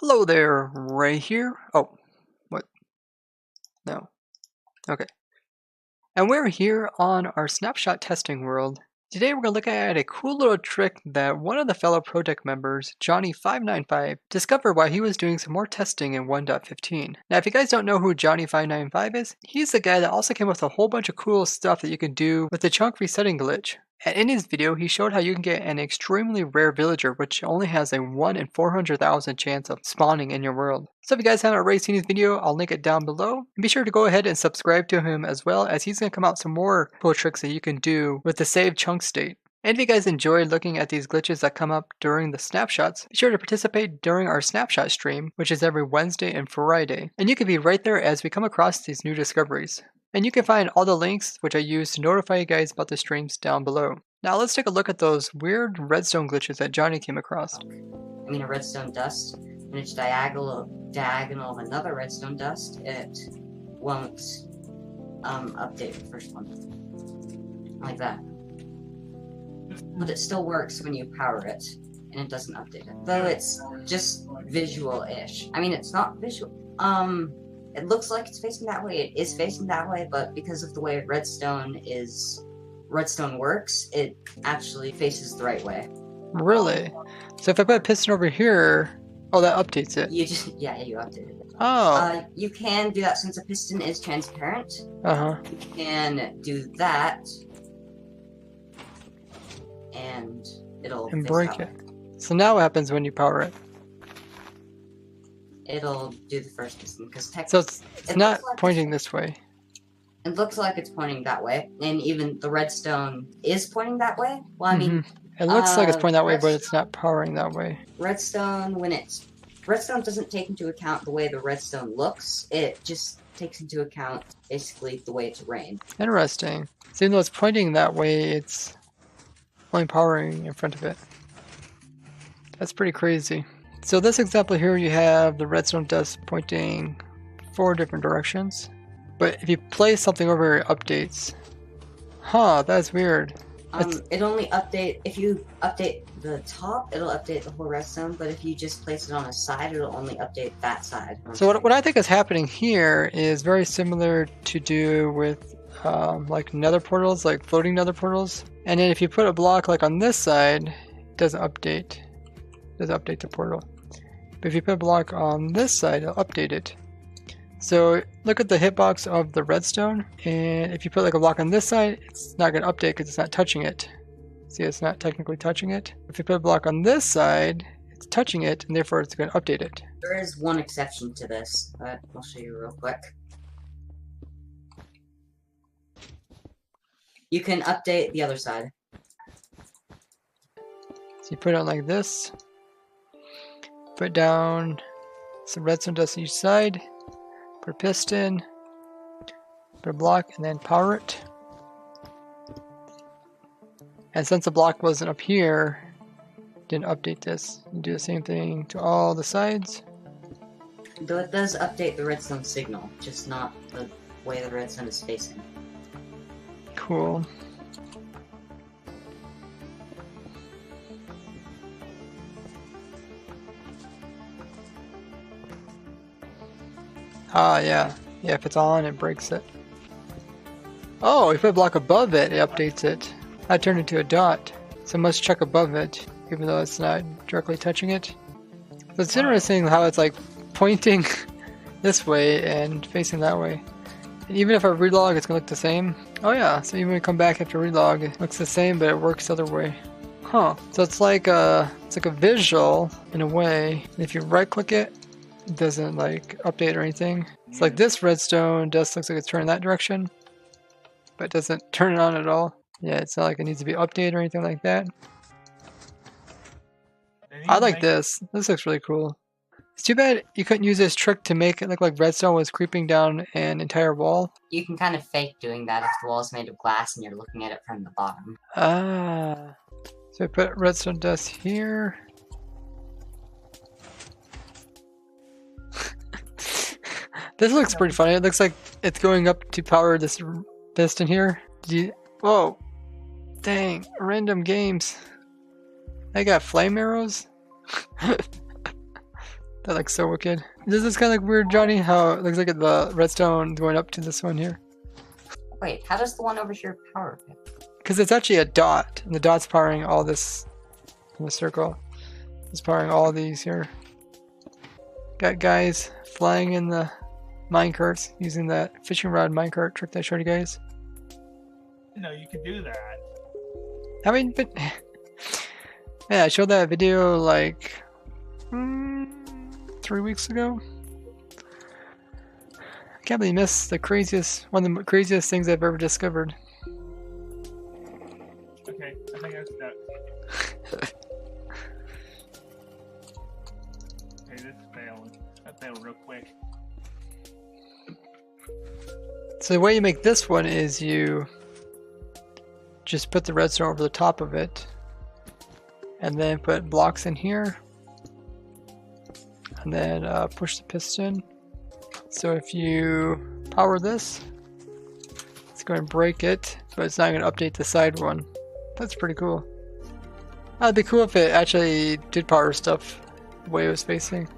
Hello there, Ray here. Oh, what? No. Okay. And we're here on our snapshot testing world. Today we're going to look at a cool little trick that one of the fellow project members, Johnny595, discovered while he was doing some more testing in 1.15. Now if you guys don't know who Johnny595 is, he's the guy that also came up with a whole bunch of cool stuff that you can do with the chunk resetting glitch. And in his video, he showed how you can get an extremely rare villager which only has a 1 in 400,000 chance of spawning in your world. So if you guys haven't already seen his video, I'll link it down below. And be sure to go ahead and subscribe to him as well, as he's going to come out some more cool tricks that you can do with the saved chunk state. And if you guys enjoyed looking at these glitches that come up during the snapshots, be sure to participate during our snapshot stream, which is every Wednesday and Friday. And you can be right there as we come across these new discoveries. And you can find all the links which I use to notify you guys about the streams down below. Now let's take a look at those weird redstone glitches that Johnny came across. A redstone dust, and it's diagonal of another redstone dust. It won't update the first one. Like that. But it still works when you power it, and it doesn't update it. Though it's just visual-ish. I mean, it's not visual. It looks like it's facing that way. It is facing that way, but because of the way redstone works, it actually faces the right way. Really? So if I put a piston over here, oh, that updates it. You updated it. Oh. You can do that since a piston is transparent. Uh-huh. You can do that, and it'll break it. So now what happens when you power it? It'll do the first piston, because so it's not pointing this way. It looks like it's pointing that way, and even the redstone is pointing that way. Well, I mean, it looks like it's pointing that way, but it's not powering that way. Redstone doesn't take into account the way the redstone looks. It just takes into account basically the way it's arranged. Interesting. So even though it's pointing that way, it's only powering in front of it. That's pretty crazy. So this example here, you have the redstone dust pointing 4 different directions. But if you place something over here, it updates. Huh, that's weird. It only if you update the top, it'll update the whole redstone, but if you just place it on a side, it'll only update that side. So what I think is happening here is very similar to do with like nether portals, like floating nether portals. And then if you put a block like on this side, it doesn't update. It doesn't update the portal. But if you put a block on this side, it'll update it. So look at the hitbox of the redstone, and if you put like a block on this side, it's not going to update because it's not touching it. See, it's not technically touching it. If you put a block on this side, it's touching it, and therefore it's going to update it. There is one exception to this, but I'll show you real quick. You can update the other side. So you put it on like this, put down some redstone dust on each side, put a piston, put a block, and then power it. And since the block wasn't up here, didn't update this. You do the same thing to all the sides. Though it does update the redstone signal, just not the way the redstone is facing. Cool. Ah, yeah. Yeah, if it's on, it breaks it. Oh, if you put a block above it, it updates it. I turned it into a dot. So it must check above it, even though it's not directly touching it. So it's interesting how it's like pointing this way and facing that way. And even if I relog, it's gonna look the same. Oh yeah, so even when we come back after relog, it looks the same, but it works the other way. Huh. So it's like a visual in a way. And if you right click it, it doesn't like update or anything. It's like this redstone dust looks like it's turning that direction, but it doesn't turn it on at all. Yeah, it's not like it needs to be updated or anything like that. I like this. This looks really cool. It's too bad you couldn't use this trick to make it look like redstone was creeping down an entire wall. You can kind of fake doing that if the wall is made of glass and you're looking at it from the bottom. Ah. So I put redstone dust here. This looks pretty funny. It looks like it's going up to power this piston here. Whoa. Dang. Random games. They got flame arrows? That looks so wicked. Does this kind of look weird, Johnny? How it looks like the redstone going up to this one here? Wait, how does the one over here power it? Because it's actually a dot, and the dot's powering all this in the circle. It's powering all these here. Got guys flying in the minecarts using that fishing rod minecart trick that I showed you guys. No, you could do that. I mean, but yeah, I showed that video like 3 weeks ago. I can't believe you missed the craziest, one of the craziest things I've ever discovered. Okay, I think I was stuck. Okay, this failed. That failed real quick. So the way you make this one is you just put the redstone over the top of it, and then put blocks in here, and then push the piston. So if you power this, it's going to break it, but it's not going to update the side one. That's pretty cool. That'd be cool if it actually did power stuff the way it was facing.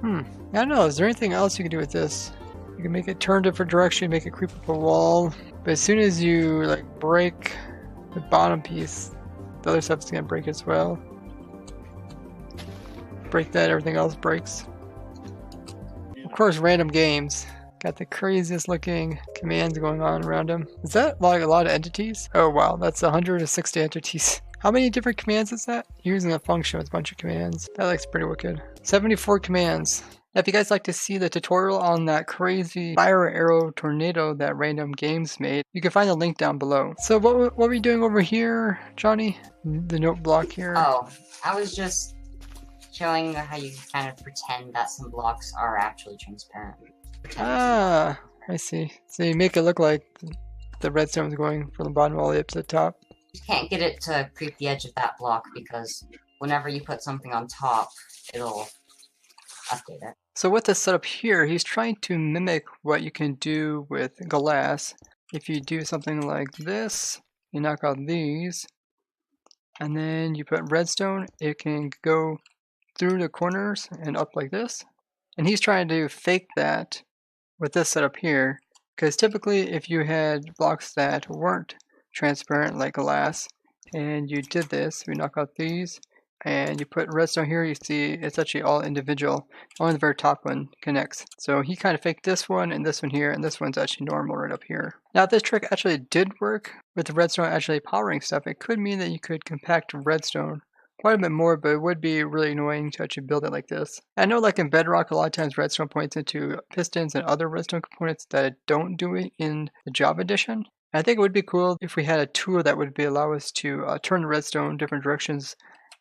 I don't know, is there anything else you can do with this? You can make it turn different direction, make it creep up a wall, but as soon as you like break the bottom piece, the other stuff's gonna break as well. Break that, everything else breaks. Of course, random games. Got the craziest looking commands going on around them. Is that like a lot of entities? Oh wow, that's 160 entities. How many different commands is that? Using a function with a bunch of commands. That looks pretty wicked. 74 commands. Now, if you guys like to see the tutorial on that crazy fire arrow tornado that Random Games made, you can find the link down below. So what were you doing over here, Johnny? The note block here. Oh, I was just showing how you kind of pretend that some blocks are actually transparent. Ah, I see. So you make it look like the redstone's going from the bottom all the way up to the top. You can't get it to creep the edge of that block because whenever you put something on top, it'll update it. So with this setup here, he's trying to mimic what you can do with glass. If you do something like this, you knock out these, and then you put redstone, it can go through the corners and up like this. And he's trying to fake that with this setup here, because typically if you had blocks that weren't transparent like glass, and you did this, we knock out these, and you put redstone here, you see it's actually all individual. Only the very top one connects. So he kind of faked this one and this one here, and this one's actually normal right up here. Now if this trick actually did work with the redstone actually powering stuff, it could mean that you could compact redstone quite a bit more, but it would be really annoying to actually build it like this. I know like in Bedrock, a lot of times redstone points into pistons and other redstone components that don't do it in the Java edition. I think it would be cool if we had a tool that would allow us to turn the redstone different directions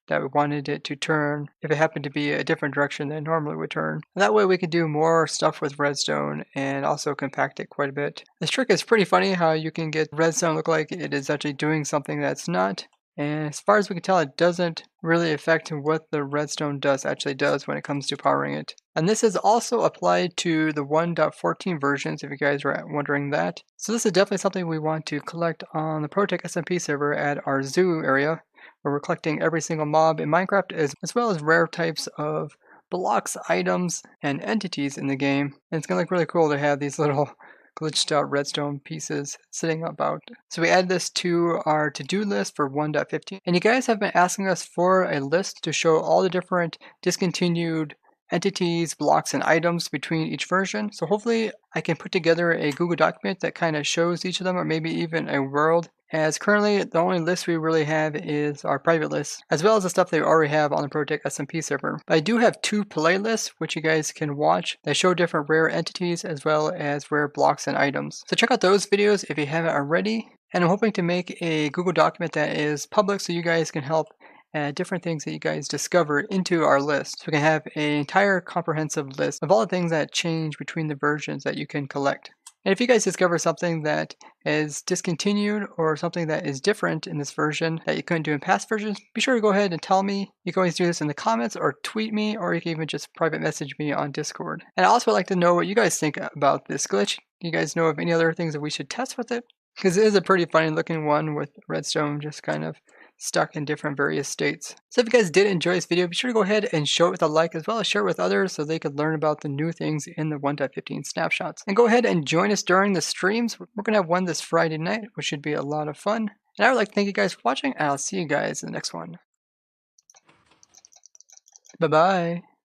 that we wanted it to turn if it happened to be a different direction than it normally would turn. And that way we could do more stuff with redstone and also compact it quite a bit. This trick is pretty funny how you can get redstone look like it is actually doing something that's not. And as far as we can tell, it doesn't really affect what the redstone actually does when it comes to powering it. And this is also applied to the 1.14 versions, if you guys are wondering that. So this is definitely something we want to collect on the Protect SMP server at our zoo area, where we're collecting every single mob in Minecraft, as well as rare types of blocks, items, and entities in the game. And it's going to look really cool to have these little glitched out redstone pieces sitting about. So we add this to our to-do list for 1.15. And you guys have been asking us for a list to show all the different discontinued entities, blocks, and items between each version. So hopefully I can put together a Google document that kind of shows each of them, or maybe even a world, as currently the only list we really have is our private list, as well as the stuff that we already have on the Protect SMP server. But I do have 2 playlists which you guys can watch that show different rare entities as well as rare blocks and items. So check out those videos if you haven't already. And I'm hoping to make a Google document that is public so you guys can help add different things that you guys discovered into our list. So we can have an entire comprehensive list of all the things that change between the versions that you can collect. And if you guys discover something that is discontinued or something that is different in this version that you couldn't do in past versions, be sure to go ahead and tell me. You can always do this in the comments or tweet me, or you can even just private message me on Discord. And I also would like to know what you guys think about this glitch. You guys know of any other things that we should test with it? Because it is a pretty funny looking one with redstone just kind of stuck in different various states. So if you guys did enjoy this video, be sure to go ahead and show it with a like, as well as share it with others so they could learn about the new things in the 1.15 snapshots. And go ahead and join us during the streams. We're going to have one this Friday night, which should be a lot of fun. And I would like to thank you guys for watching, and I'll see you guys in the next one. Bye-bye.